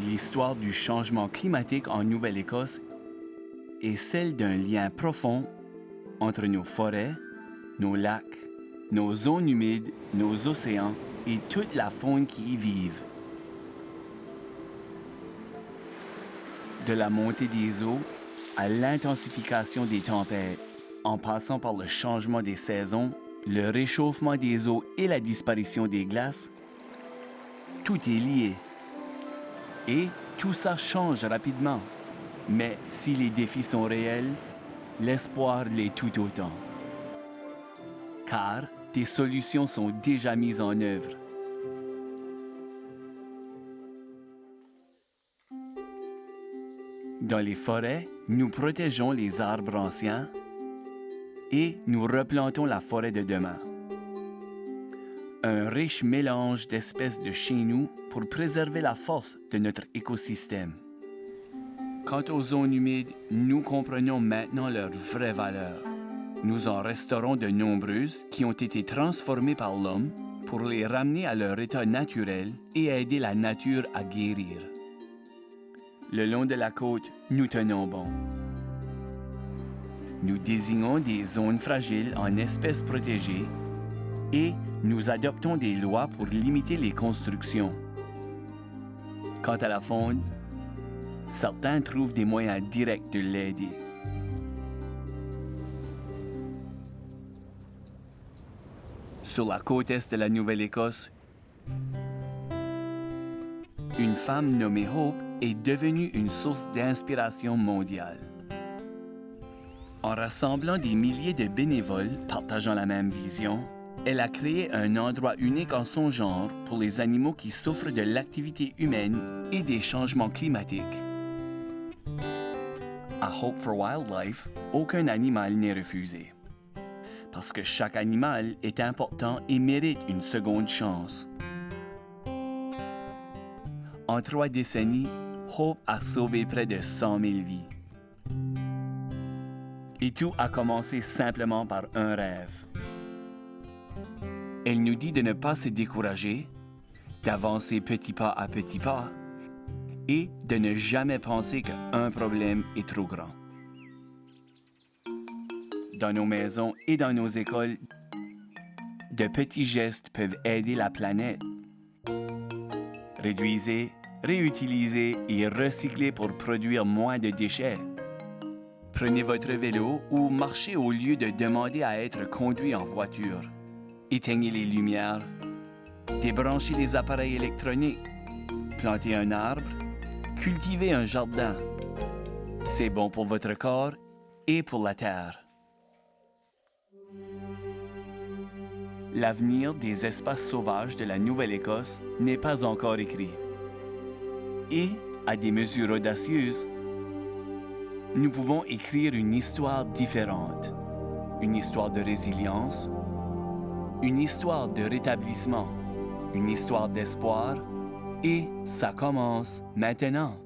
L'histoire du changement climatique en Nouvelle-Écosse est celle d'un lien profond entre nos forêts, nos lacs, nos zones humides, nos océans et toute la faune qui y vivent. De la montée des eaux à l'intensification des tempêtes, en passant par le changement des saisons, le réchauffement des eaux et la disparition des glaces, tout est lié. Et tout ça change rapidement. Mais si les défis sont réels, l'espoir l'est tout autant. Car des solutions sont déjà mises en œuvre. Dans les forêts, nous protégeons les arbres anciens et nous replantons la forêt de demain. Un riche mélange d'espèces de chez nous pour préserver la force de notre écosystème. Quant aux zones humides, nous comprenons maintenant leur vraie valeur. Nous en restaurons de nombreuses qui ont été transformées par l'homme pour les ramener à leur état naturel et aider la nature à guérir. Le long de la côte, nous tenons bon. Nous désignons des zones fragiles en espèces protégées et nous adoptons des lois pour limiter les constructions. Quant à la faune, certains trouvent des moyens directs de l'aider. Sur la côte est de la Nouvelle-Écosse, une femme nommée Hope est devenue une source d'inspiration mondiale. En rassemblant des milliers de bénévoles partageant la même vision, elle a créé un endroit unique en son genre pour les animaux qui souffrent de l'activité humaine et des changements climatiques. À Hope for Wildlife, aucun animal n'est refusé. Parce que chaque animal est important et mérite une seconde chance. En 3 décennies, Hope a sauvé près de 100 000 vies. Et tout a commencé simplement par un rêve. Elle nous dit de ne pas se décourager, d'avancer petit pas à petit pas et de ne jamais penser qu'un problème est trop grand. Dans nos maisons et dans nos écoles, de petits gestes peuvent aider la planète. Réduisez, réutilisez et recyclez pour produire moins de déchets. Prenez votre vélo ou marchez au lieu de demander à être conduit en voiture. Éteignez les lumières, débranchez les appareils électroniques, plantez un arbre, cultivez un jardin. C'est bon pour votre corps et pour la terre. L'avenir des espaces sauvages de la Nouvelle-Écosse n'est pas encore écrit. Et, à des mesures audacieuses, nous pouvons écrire une histoire différente. Une histoire de résilience, une histoire de rétablissement, une histoire d'espoir, et ça commence maintenant.